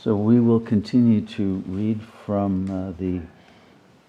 So we will continue to read from the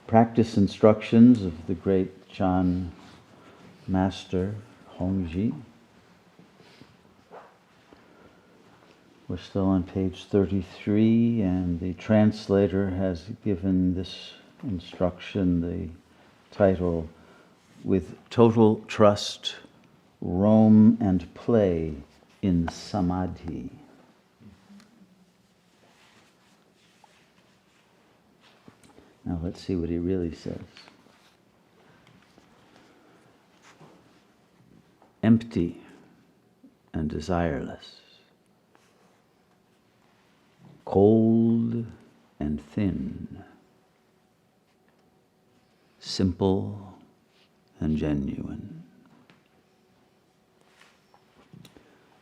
practice instructions of the great Chan Master Hongji. We're still on page 33, and the translator has given this instruction the title, "With Total Trust, Roam and Play in Samadhi." Now let's see what he really says. Empty and desireless, cold and thin, simple and genuine.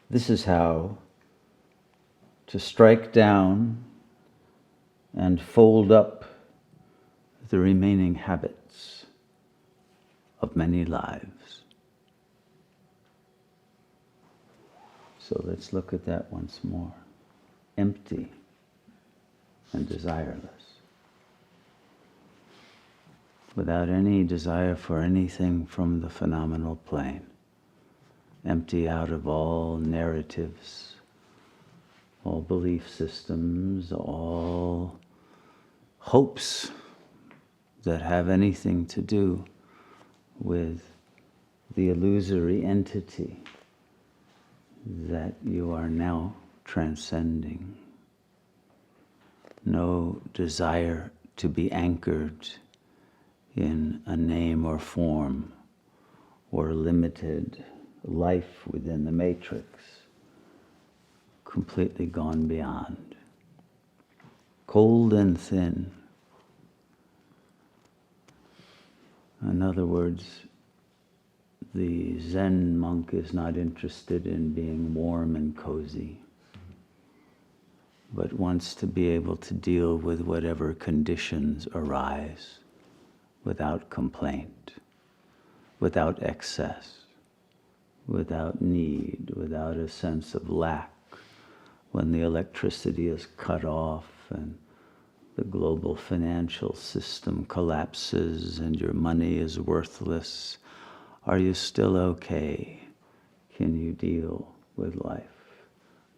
This is how to strike down and fold up the remaining habits of many lives. So let's look at that once more. Empty and desireless, without any desire for anything from the phenomenal plane, empty out of all narratives, all belief systems, all hopes that have anything to do with the illusory entity that you are now transcending. No desire to be anchored in a name or form or limited life within the matrix, completely gone beyond. Cold and thin. In other words, the Zen monk is not interested in being warm and cozy, but wants to be able to deal with whatever conditions arise without complaint, without excess, without need, without a sense of lack. When the electricity is cut off and the global financial system collapses and your money is worthless, are you still okay? Can you deal with life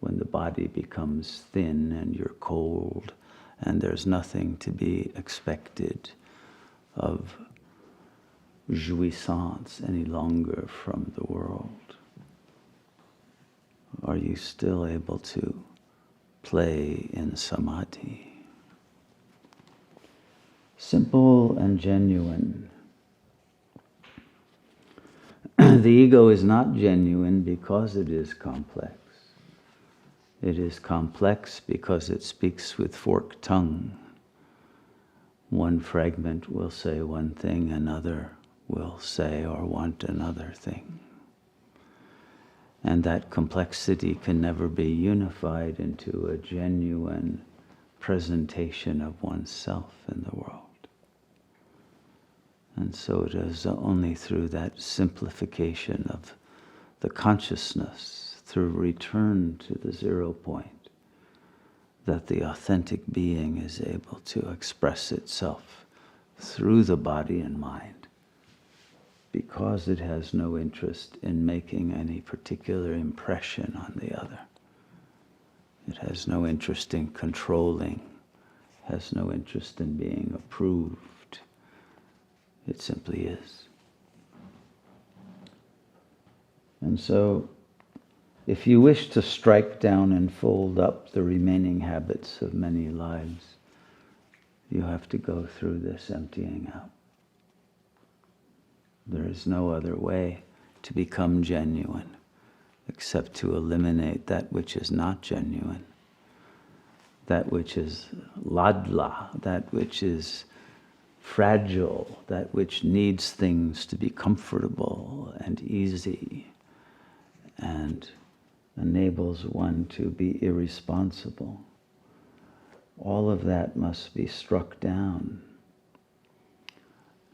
when the body becomes thin and you're cold and there's nothing to be expected of jouissance any longer from the world? Are you still able to play in Samadhi? Simple and genuine. The ego is not genuine because it is complex. It is complex because it speaks with forked tongue. One fragment will say one thing, another will say or want another thing. And that complexity can never be unified into a genuine presentation of oneself in the world. And so it is only through that simplification of the consciousness, through return to the 0 point, that the authentic being is able to express itself through the body and mind, because it has no interest in making any particular impression on the other. It has no interest in controlling, has no interest in being approved. It simply is. And so, if you wish to strike down and fold up the remaining habits of many lives, you have to go through this emptying out. There is no other way to become genuine except to eliminate that which is not genuine, that which is ladla, that which is fragile, that which needs things to be comfortable and easy and enables one to be irresponsible. All of that must be struck down.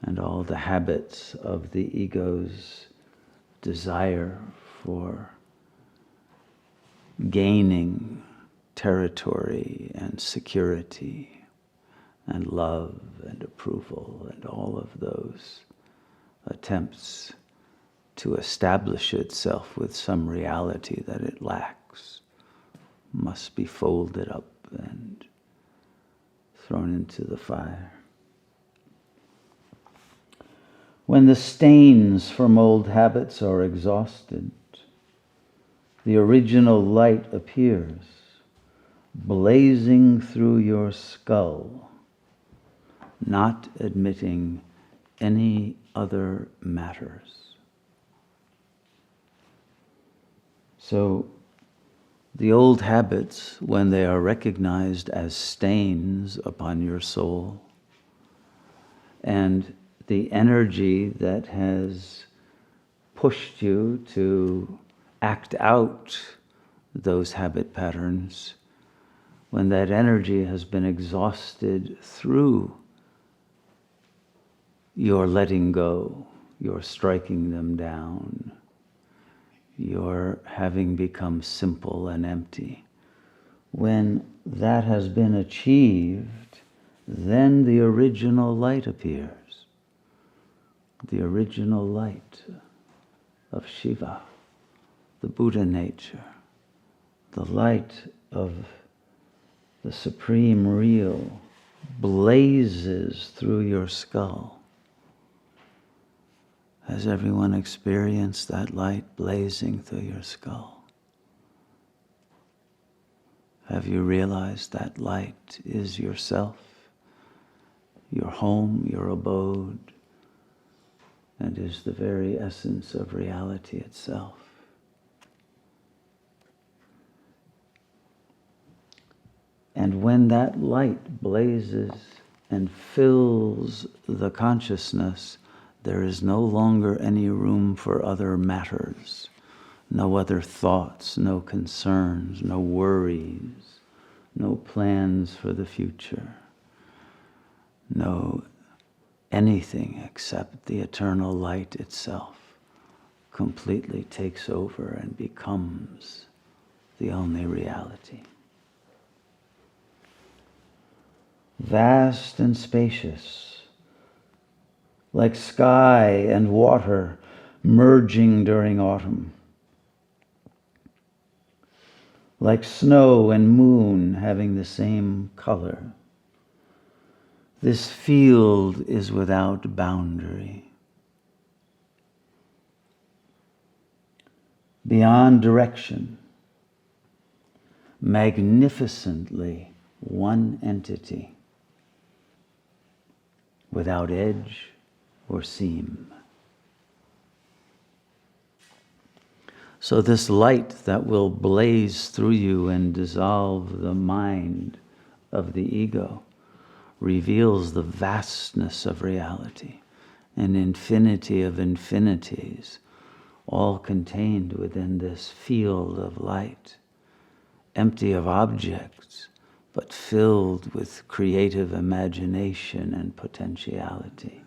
And all the habits of the ego's desire for gaining territory and security and love and approval and all of those attempts to establish itself with some reality that it lacks must be folded up and thrown into the fire. When the stains from old habits are exhausted, the original light appears, blazing through your skull, not admitting any other matters. So, the old habits, when they are recognized as stains upon your soul, and the energy that has pushed you to act out those habit patterns, when that energy has been exhausted through your letting go, your striking them down, your having become simple and empty. When that has been achieved, then the original light appears. The original light of Shiva, the Buddha nature, the light of the Supreme Real blazes through your skull. Has everyone experienced that light blazing through your skull? Have you realized that light is yourself, your home, your abode, and is the very essence of reality itself? And when that light blazes and fills the consciousness, there is no longer any room for other matters, no other thoughts, no concerns, no worries, no plans for the future, no anything except the eternal light itself completely takes over and becomes the only reality. Vast and spacious, like sky and water merging during autumn, like snow and moon having the same color. This field is without boundary. Beyond direction, magnificently one entity, without edge or seam. So this light that will blaze through you and dissolve the mind of the ego reveals the vastness of reality, an infinity of infinities, all contained within this field of light, empty of objects, but filled with creative imagination and potentiality.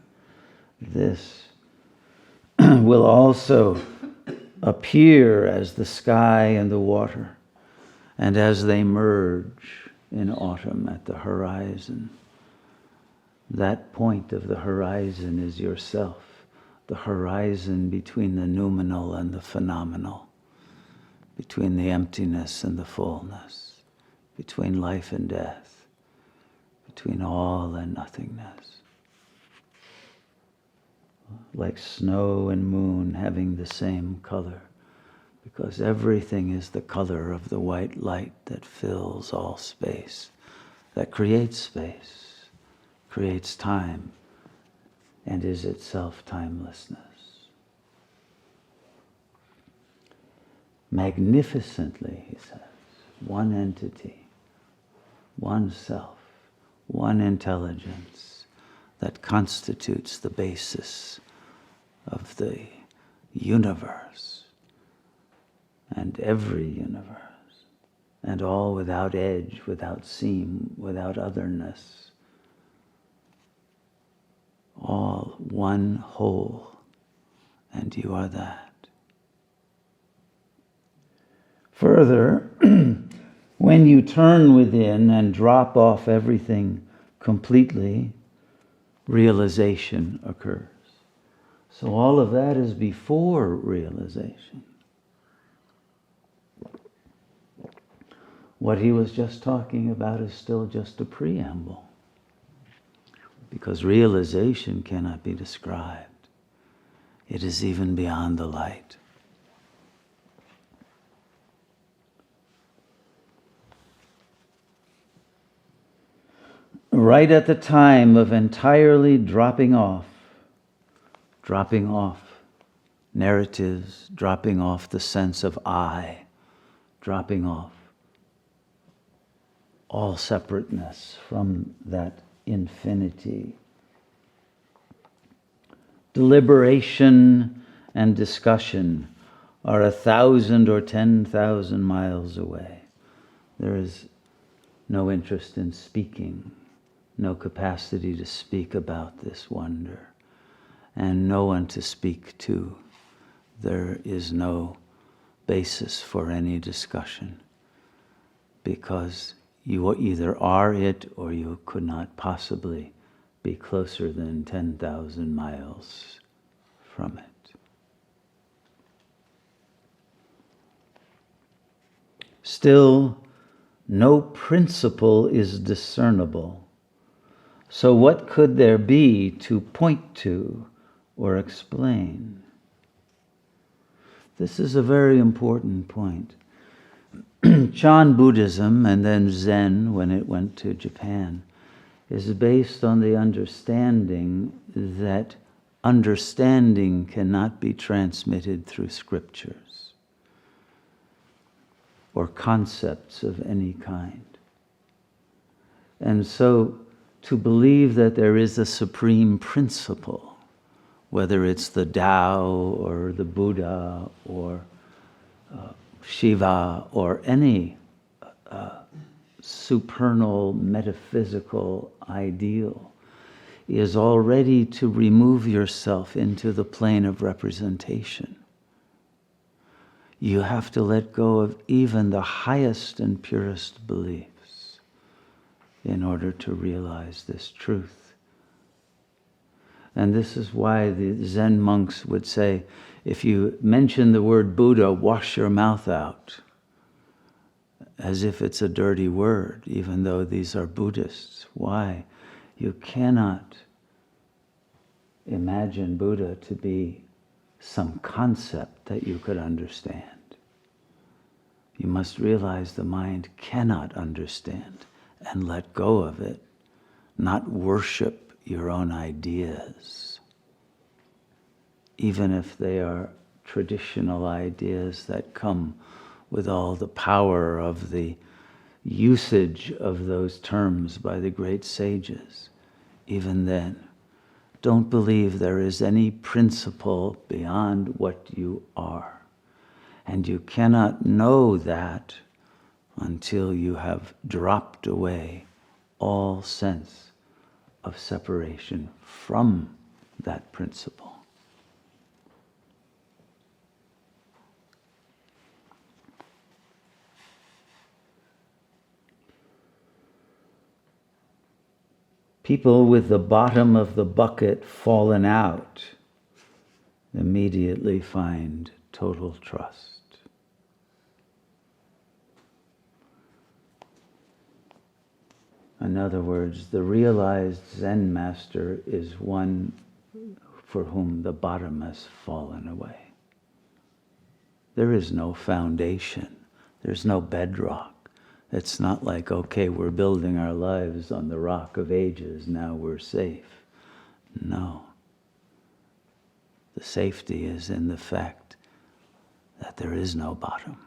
This will also appear as the sky and the water, and as they merge in autumn at the horizon. That point of the horizon is yourself, the horizon between the noumenal and the phenomenal, between the emptiness and the fullness, between life and death, between all and nothingness. Like snow and moon having the same color, because everything is the color of the white light that fills all space, that creates time, and is itself timelessness. Magnificently, he says, one entity, one self, one intelligence that constitutes the basis of the universe and every universe, and all without edge, without seam, without otherness, all one whole, and you are that. Further, When you turn within and drop off everything completely, realization occurs. So all of that is before realization. What he was just talking about is still just a preamble, because realization cannot be described. It is even beyond the light. Right at the time of entirely dropping off narratives, dropping off the sense of I, dropping off all separateness from that infinity. Deliberation and discussion are 1,000 or 10,000 miles away. There is no interest in speaking, no capacity to speak about this wonder, and no one to speak to. There is no basis for any discussion, because you either are it or you could not possibly be closer than 10,000 miles from it. Still, no principle is discernible. So what could there be to point to or explain? This is a very important point. Chan Buddhism, and then Zen when it went to Japan, is based on the understanding that understanding cannot be transmitted through scriptures or concepts of any kind. And so to believe that there is a supreme principle, whether it's the Tao or the Buddha or Shiva or any supernal metaphysical ideal, is already to remove yourself into the plane of representation. You have to let go of even the highest and purest beliefs in order to realize this truth. And this is why the Zen monks would say, if you mention the word Buddha, wash your mouth out, as if it's a dirty word, even though these are Buddhists. Why? You cannot imagine Buddha to be some concept that you could understand. You must realize the mind cannot understand and let go of it, not worship your own ideas, even if they are traditional ideas that come with all the power of the usage of those terms by the great sages. Even then, don't believe there is any principle beyond what you are. And you cannot know that until you have dropped away all sense of separation from that principle. People with the bottom of the bucket fallen out immediately find total trust. In other words, the realized Zen master is one for whom the bottom has fallen away. There is no foundation. There's no bedrock. It's not like, okay, we're building our lives on the rock of ages, now we're safe. No. The safety is in the fact that there is no bottom.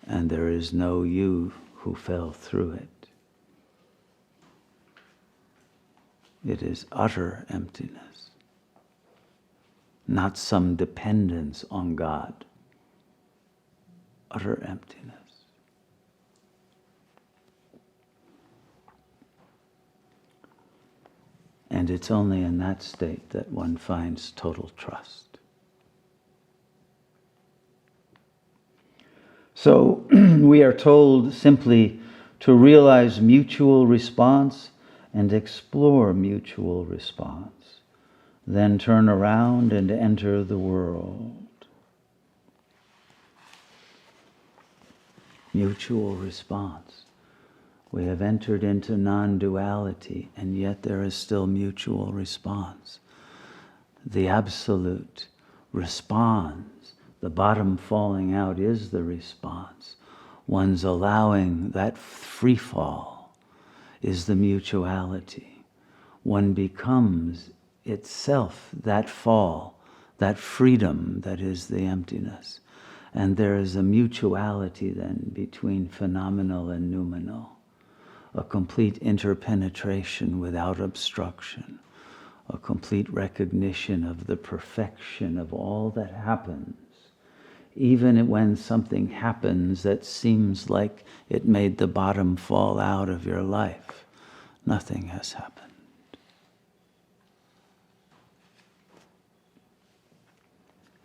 And there is no you who fell through it. It is utter emptiness, not some dependence on God. Utter emptiness. And it's only in that state that one finds total trust. So we are told simply to realize mutual response and explore mutual response, then turn around and enter the world. Mutual response. We have entered into non-duality, and yet there is still mutual response. The Absolute responds. The bottom falling out is the response. One's allowing that free fall is the mutuality. One becomes itself that fall, that freedom that is the emptiness. And there is a mutuality then between phenomenal and noumenal, a complete interpenetration without obstruction, a complete recognition of the perfection of all that happens. Even when something happens that seems like it made the bottom fall out of your life, nothing has happened.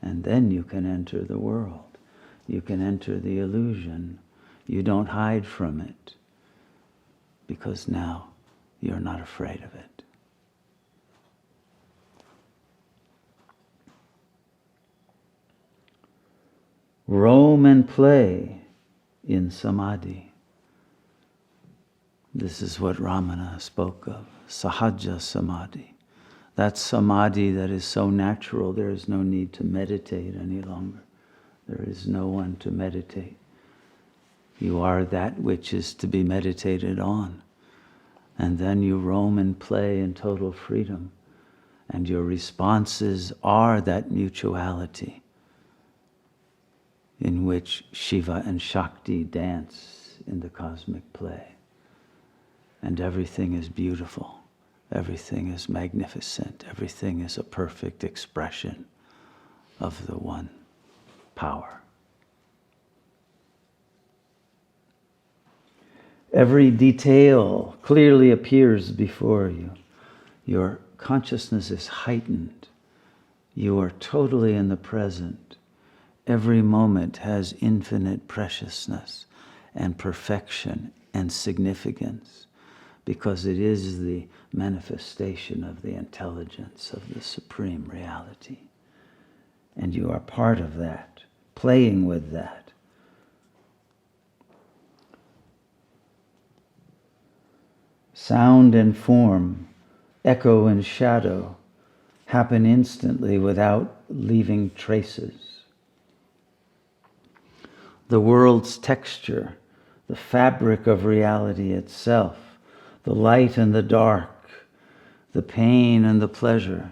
And then you can enter the world. You can enter the illusion. You don't hide from it, because now you're not afraid of it. Roam and play in Samadhi. This is what Ramana spoke of, Sahaja Samadhi. That Samadhi that is so natural, there is no need to meditate any longer. There is no one to meditate. You are that which is to be meditated on. And then you roam and play in total freedom. And your responses are that mutuality in which Shiva and Shakti dance in the cosmic play. And everything is beautiful. Everything is magnificent. Everything is a perfect expression of the one power. Every detail clearly appears before you. Your consciousness is heightened. You are totally in the present. Every moment has infinite preciousness and perfection and significance, because it is the manifestation of the intelligence of the supreme reality. And you are part of that, playing with that. Sound and form, echo and shadow happen instantly without leaving traces. The world's texture, the fabric of reality itself, the light and the dark, the pain and the pleasure,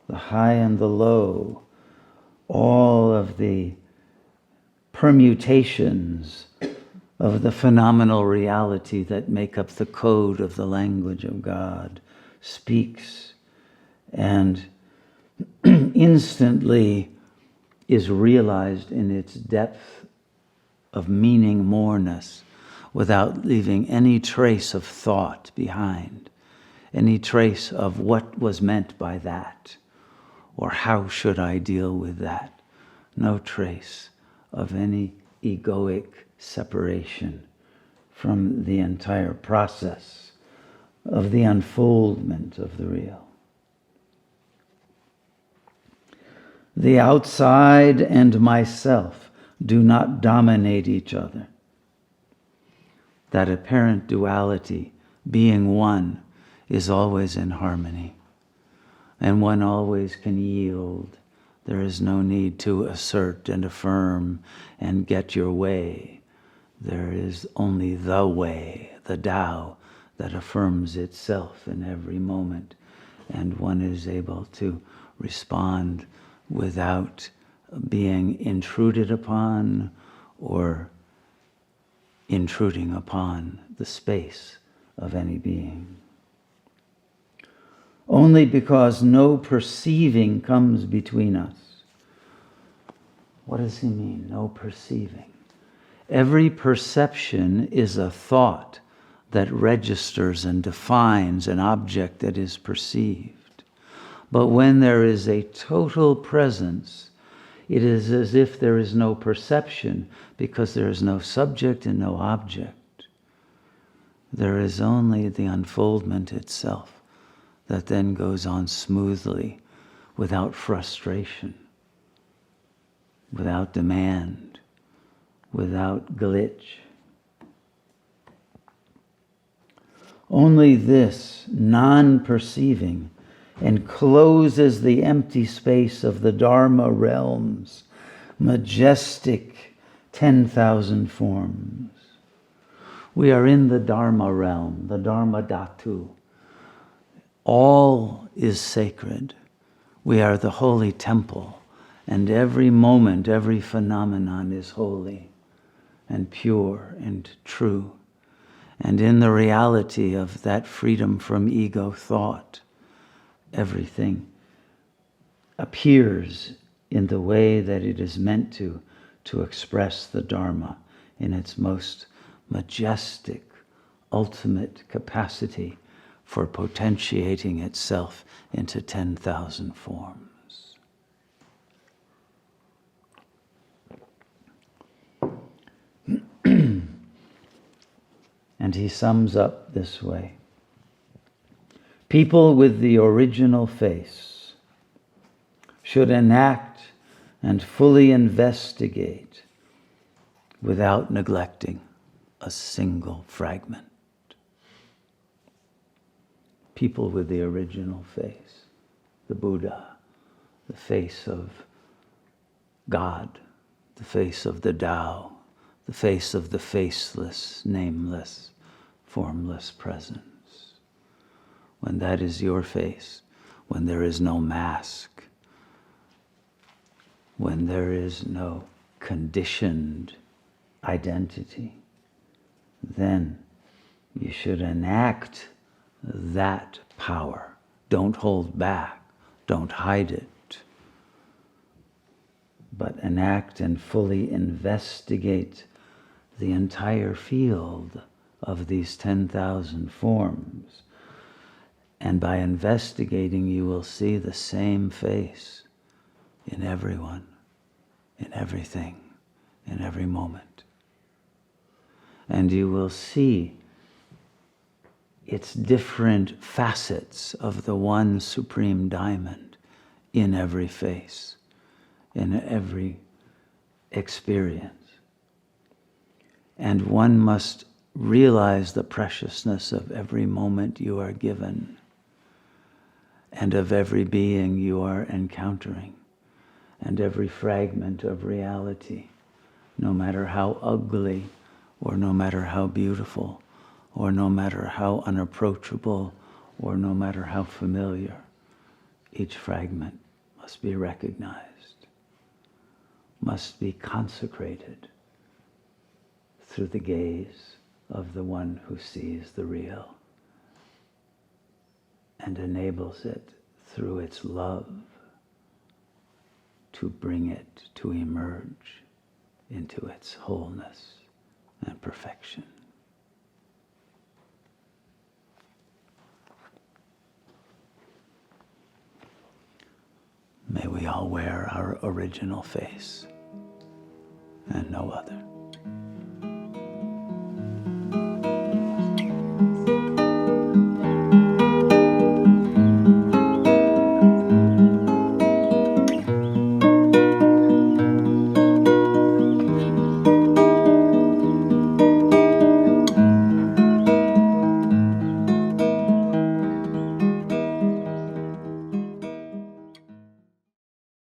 the high and the low, all of the permutations of the phenomenal reality that make up the code of the language of God speaks and instantly is realized in its depth of meaning moreness, without leaving any trace of thought behind, any trace of what was meant by that, or how should I deal with that. No trace of any egoic separation from the entire process of the unfoldment of the real. The outside and myself do not dominate each other. That apparent duality, being one, is always in harmony. And one always can yield. There is no need to assert and affirm and get your way. There is only the way, the Tao, that affirms itself in every moment. And one is able to respond without being intruded upon or intruding upon the space of any being. Only because no perceiving comes between us. What does he mean, no perceiving? Every perception is a thought that registers and defines an object that is perceived. But when there is a total presence It is as if there is no perception because there is no subject and no object. There is only the unfoldment itself that then goes on smoothly, without frustration, without demand, without glitch. Only this, non-perceiving, encloses the empty space of the Dharma realms, majestic 10,000 forms. We are in the Dharma realm, the Dharma Dhatu. All is sacred. We are the holy temple, and every moment, every phenomenon is holy and pure and true. And in the reality of that freedom from ego thought, everything appears in the way that it is meant to express the Dharma in its most majestic, ultimate capacity for potentiating itself into 10,000 forms. And he sums up this way. People with the original face should enact and fully investigate without neglecting a single fragment. People with the original face, the Buddha, the face of God, the face of the Tao, the face of the faceless, nameless, formless presence. When that is your face, when there is no mask, when there is no conditioned identity, then you should enact that power. Don't hold back. Don't hide it. But enact and fully investigate the entire field of these 10,000 forms. And by investigating, you will see the same face in everyone, in everything, in every moment. And you will see its different facets of the one supreme diamond in every face, in every experience. And one must realize the preciousness of every moment you are given and of every being you are encountering and every fragment of reality, no matter how ugly or no matter how beautiful or no matter how unapproachable or no matter how familiar. Each fragment must be recognized, must be consecrated through the gaze of the one who sees the real and enables it through its love to bring it to emerge into its wholeness and perfection. May we all wear our original face and no other.